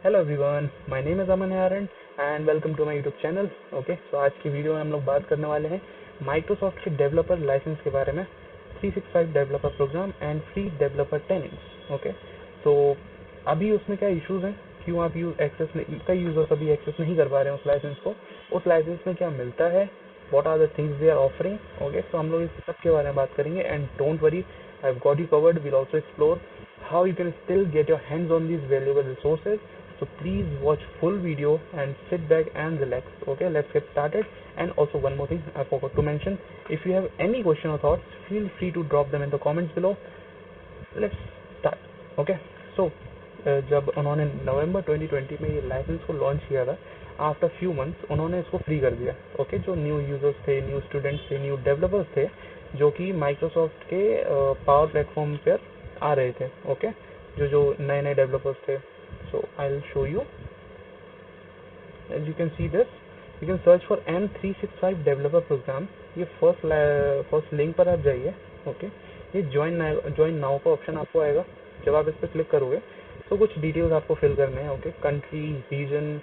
Hello everyone, my name is Aman यारन and welcome to my YouTube channel. Okay, so आज की video में हम लोग बात करने वाले हैं माइक्रोसॉफ्ट के डेवलपर लाइसेंस के बारे में, 365 developer program and free developer trainings. Okay, तो अभी उसमें क्या इश्यूज हैं, क्यों आप एक्सेस नहीं, कई यूजर्स अभी एक्सेस नहीं कर पा रहे हैं उस लाइसेंस को, उस लाइसेंस में क्या मिलता है, what are the things they are offering. Okay, तो हम लोग इस सब के बारे में बात करेंगे and don't worry, I have got you covered. Will also explore how you can still get your hands on these valuable resources. So please watch full video and sit back and relax. Okay, let's get started. And also one more thing I forgot to mention, if you have any question or thoughts, feel free to drop them in the comments below. Let's start. Okay, so जब उन्होंने नवंबर 2020 में ये licence को launch किया था, after few months उन्होंने इसको free कर दिया। ओके, जो न्यू यूजर्स थे, न्यू स्टूडेंट्स थे, न्यू डेवलपर्स थे, जो कि माइक्रोसॉफ्ट के पावर प्लेटफॉर्म पर आ रहे थे। ओके, जो नए नए डेवलपर्स थे। So I will show you, as you can see this, you can search for M365 developer program. ये फर्स्ट लिंक पर आप जाइए। ओके, ये ज्वाइन नाउ का ऑप्शन आपको आएगा। जब आप इस पर क्लिक करोगे तो कुछ डिटेल्स आपको फिल करने हैं। Okay, country, region,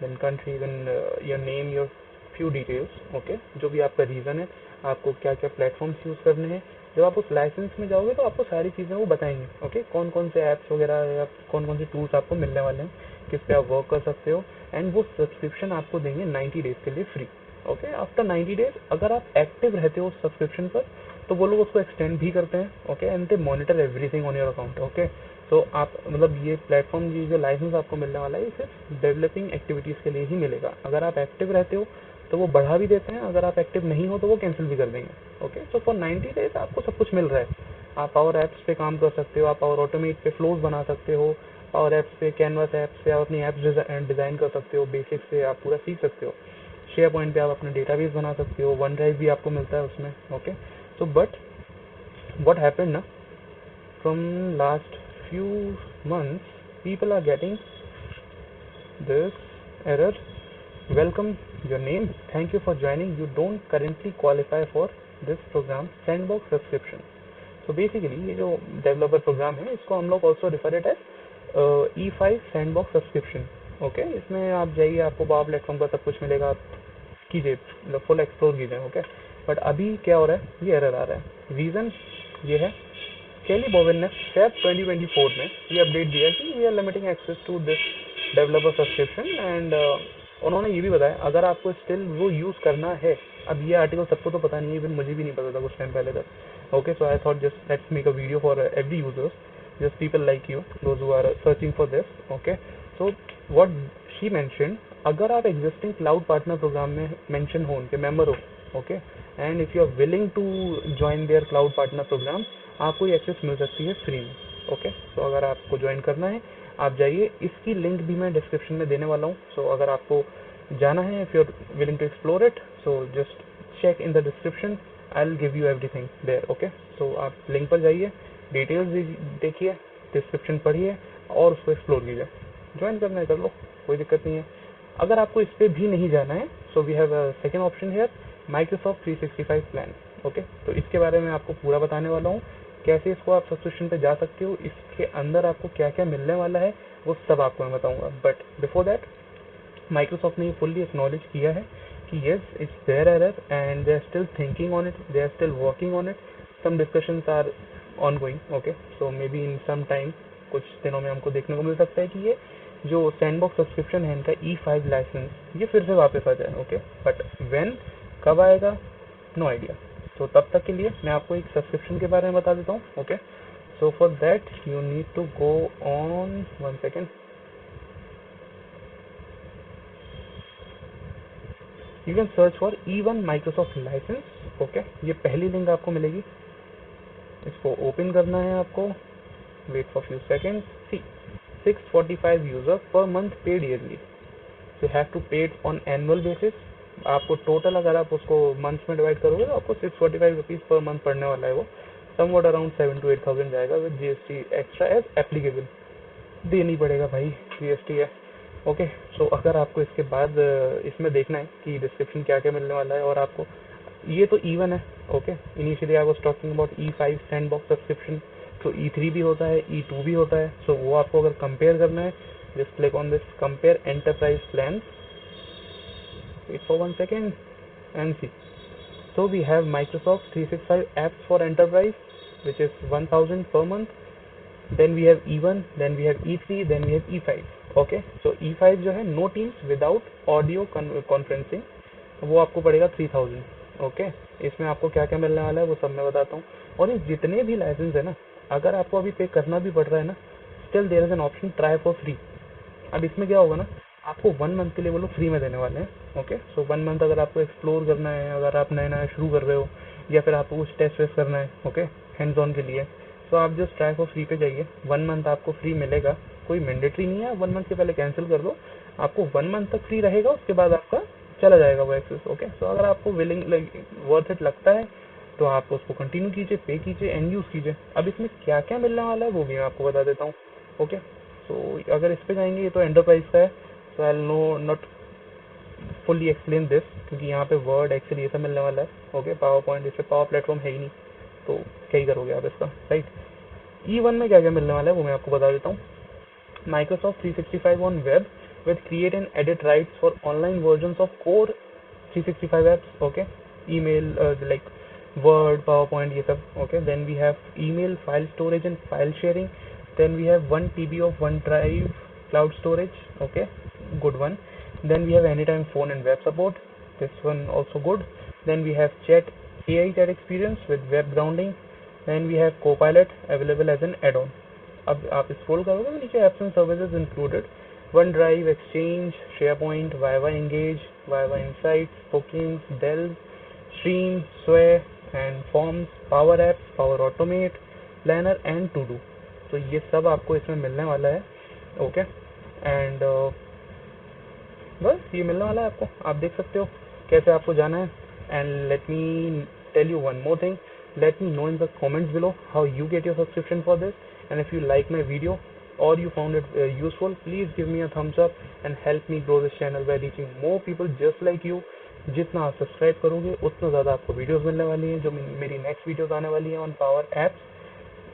then country, then your name, your few details. Okay, जो भी आपका रीजन है, आपको क्या क्या प्लेटफॉर्म्स यूज करने हैं। जब आप उस लाइसेंस में जाओगे तो आपको सारी चीजें वो बताएंगे। ओके, कौन कौन से ऐप्स वगैरह या कौन कौन से टूल्स आपको मिलने वाले हैं, किस पे आप वर्क कर सकते हो, एंड वो सब्सक्रिप्शन आपको देंगे 90 डेज के लिए फ्री। ओके, आफ्टर 90 डेज अगर आप एक्टिव रहते हो उस सब्सक्रिप्शन पर तो वो लोग उसको एक्सटेंड भी करते हैं। Okay, and they monitor everything on your account. Okay, तो आप मतलब ये प्लेटफॉर्म, ये जो लाइसेंस आपको मिलने वाला है, ये सिर्फ डेवलपिंग एक्टिविटीज के लिए ही मिलेगा। अगर आप एक्टिव रहते हो तो वो बढ़ा भी देते हैं, अगर आप एक्टिव नहीं हो तो वो कैंसिल भी कर देंगे। ओके, सो फॉर 90 डेज आपको सब कुछ मिल रहा है। आप पावर एप्स पे काम कर सकते हो, आप पावर ऑटोमेट पे फ्लोज बना सकते हो, पावर एप्स पे, कैनवास ऐप्स पे आप अपनी एप्स डिजाइन कर सकते हो, बेसिक से आप पूरा सीख सकते हो। शेयर पॉइंट पे आप अपने डेटाबेस बना सकते हो, वन ड्राइव भी आपको मिलता है उसमें। Okay, so but what happened now, from last few months people are getting this error: welcome, your name, thank you for joining, you don't currently qualify for this program sandbox subscription. So basically ये जो developer programme है, इसको हम लोग also refer it as E5 sandbox subscription. Okay, इसमें आप जाइए, आपको पावर प्लेटफॉर्म का सब कुछ मिलेगा, आप कीजिए, मतलब फुल एक्सप्लोर कीजिए। ओके, बट अभी क्या हो रहा है, ये एरर आ रहा है। रीजन ये है, केली बोवेन ने फेब 2024 में ये अपडेट दिया कि we are limiting access to this developer subscription, and उन्होंने ये भी बताया अगर आपको स्टिल वो यूज करना है। अब ये आर्टिकल सबको तो पता नहीं है, इवन मुझे भी नहीं पता था कुछ टाइम पहले तक। Okay, so I thought just let's make a video for every users, just people like you, those who are searching for this. Okay, so what she mentioned, अगर आप existing cloud partner program में mention हो, उनके member हो, okay, and if you are willing to join their cloud partner program, आपको ये access मिल सकती है फ्री में। ओके, तो अगर आपको ज्वाइन करना है आप जाइए, इसकी लिंक भी मैं डिस्क्रिप्शन में देने वाला हूँ। सो अगर आपको जाना है, if you are willing to explore it, so just check in the description, I will give you everything there. Okay, so आप लिंक पर जाइए, डिटेल्स देखिए, डिस्क्रिप्शन पढ़िए और उसको एक्सप्लोर कीजिए। ज्वाइन करना है कर लो, कोई दिक्कत नहीं है। अगर आपको इस पर भी नहीं जाना है, so we have a second option here, Microsoft 365 plan. Okay, तो इसके बारे में आपको पूरा बताने वाला हूँ, कैसे इसको आप सब्सक्रिप्शन पे जा सकते हो, इसके अंदर आपको क्या क्या मिलने वाला है, वो सब आपको मैं बताऊंगा। बट बिफोर दैट, माइक्रोसॉफ्ट ने ये फुल्ली एक्नॉलेज किया है कि yes, it's there error and they are still thinking on it, they are still working on it, some discussions are ongoing. Okay, so maybe in some time, कुछ दिनों में हमको देखने को मिल सकता है कि ये जो सैंडबॉक्स सब्सक्रिप्शन है इनका E5 लाइसेंस, ये फिर से वापस आ जाए। ओके, बट व्हेन, कब आएगा, नो आइडिया। तो तब तक के लिए मैं आपको एक सब्सक्रिप्शन के बारे में बता देता हूँ। Okay, so for that you need to go on, one second, you can search for E1 Microsoft licence. Okay, ये पहली लिंक आपको मिलेगी, इसको ओपन करना है आपको, wait for few seconds. See, 645 user per month paid yearly, you have to paid on annual basis. आपको total अगर आप उसको मंथ में डिवाइड करोगे तो आपको 645 रुपीज पर मंथ पड़ने वाला है। वो समवट अराउंड 7 to 8,000 जाएगा with GST extra as applicable. देनी पड़ेगा भाई, GST है। ओके, सो अगर आपको इसके बाद इसमें देखना है कि डिस्क्रिप्शन क्या क्या मिलने वाला है, और आपको ये तो E1 है। Okay, initially I was talking about E5 sandbox subscription, तो E3 भी होता है, E2 भी होता है। सो वो आपको अगर कंपेयर करना है just click on this compare enterprise plans. Wait for 1 second and see. So we have Microsoft 365 apps for enterprise, which is 1000 per month. Then we have E1, then we have E3, then we have E5. Okay, so E5 जो है no Teams without audio conferencing, वो आपको पड़ेगा 3000. Okay, इसमें आपको क्या क्या मिलने वाला है वो सब मैं बताता हूँ. और ये जितने भी लाइसेंस है ना, अगर आपको अभी पे करना भी पड़ रहा है ना, still there is an option try for free. अब इसमें क्या होगा ना, आपको 1 मंथ के लिए वो लोग फ्री में देने वाले हैं. ओके, सो 1 मंथ अगर आपको एक्सप्लोर करना है, अगर आप नया नया शुरू कर रहे हो, या फिर आपको कुछ टेस्ट वेस्ट करना है, ओके, हैंड्स ऑन के लिए, तो आप जस्ट ट्राई फॉर फ्री पे जाइए. 1 मंथ आपको फ्री मिलेगा, कोई मैंडेटरी नहीं है. 1 मंथ के पहले कैंसिल कर दो, आपको 1 मंथ तक फ्री रहेगा, उसके बाद आपका चला जाएगा वो एक्सेस. ओके, सो अगर आपको विलिंग वर्थ इट लगता है तो आप उसको कंटिन्यू कीजिए, पे कीजिए एंड यूज कीजिए. अब इसमें क्या क्या मिलने वाला है वो भी मैं आपको बता देता हूँ. ओके, सो अगर इस पे जाएंगे, ये तो एंटरप्राइज का है, so I no not fully explain this, क्योंकि यहाँ पे वर्ड एक्सेल ये सब मिलने वाला है. ओके, पावर पॉइंट, इससे पावर प्लेटफॉर्म है ही नहीं, तो क्या ही करोगे आप इसका, राइट. E1 में क्या क्या मिलने वाला है वो मैं आपको बता देता हूँ. Microsoft 365 on web with create and edit rights for online versions of core 365 apps. Okay, email like Word, PowerPoint, ये सब. Okay, then we have email file storage and file sharing. Then we have 1 TB of OneDrive cloud storage. Okay, good one. Then we have anytime phone and web support. This one also good. Then we have chat, AI chat experience with web grounding. Then we have Copilot available as an add-on. अब आप scroll करोगे तो नीचे apps and services included, OneDrive, Exchange, SharePoint, Viva Engage, Viva Insights, Bookings, dells, Stream, Sway and Forms, Power Apps, Power Automate, Planner and To Do. तो ये सब आपको इसमें मिलने वाला है. ओके, एंड बस ये मिलने वाला है आपको. आप देख सकते हो कैसे आपको जाना है. And let me tell you one more thing. Let me know in the comments below how you get your subscription for this, and if you like my video or you found it useful, please give me a thumbs up and help me grow this channel by reaching more people just like you. जितना आप subscribe करोगे उतना ज़्यादा आपको videos मिलने वाली हैं. जो मेरी नेक्स्ट वीडियोस आने वाली हैं on Power Apps,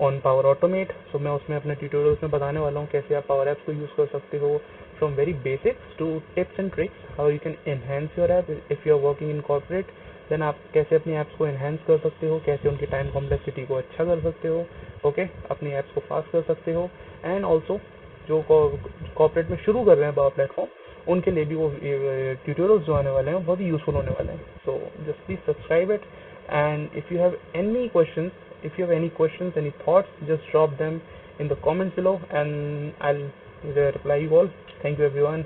on Power Automate. So मैं उसमें अपने ट्यूटोरियल्स में बताने वाला हूँ कैसे आप पावर एप्स को यूज़ कर सकते हो, from very basics to tips and tricks, how you can enhance your app if you are working in corporate. Then आप कैसे अपनी ऐप्स को एनहेंस कर सकते हो, कैसे उनकी टाइम कॉम्प्लेक्सिटी को अच्छा कर सकते हो. ओके, अपनी ऐप्स को फास्ट कर सकते हो. एंड ऑल्सो जो कॉर्पोरेट में शुरू कर रहे हैं पावर प्लेटफॉर्म, उनके लिए भी वो ट्यूटोरियल्स जो आने वाले हैं बहुत ही यूजफुल होने वाले हैं. So just please subscribe it. And if you have any questions, if you have any questions, any thoughts, just drop them in the comments below and I'll reply you all. Thank you everyone.